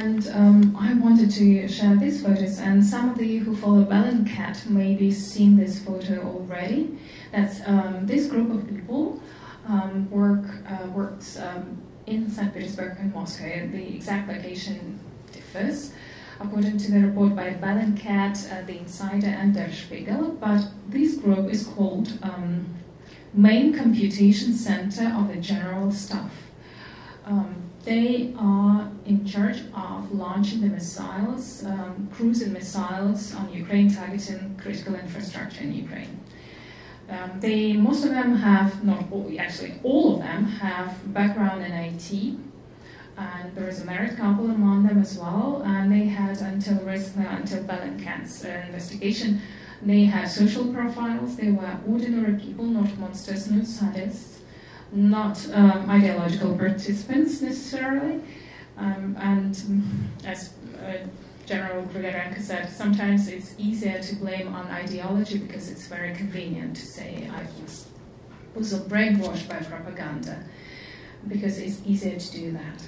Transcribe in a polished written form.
And I wanted to share these photos, and some of you who follow Bellingcat may be seen this photo already. That's this group of people works in St. Petersburg and Moscow. The exact location differs according to the report by Bellingcat, The Insider, and Der Spiegel. But this group is called Main Computation Centre of the General Staff. They are in charge of launching the missiles, cruise missiles on Ukraine, targeting critical infrastructure in Ukraine. Most of them have, not all, actually all of them have background in IT, and there is a married couple among them as well. And they had until Bellingcat's investigation, they had social profiles. They were ordinary people, not monsters, not sadists, not ideological participants necessarily. And as General Grigorenko said, sometimes it's easier to blame on ideology because it's very convenient to say I was brainwashed by propaganda, because it's easier to do that.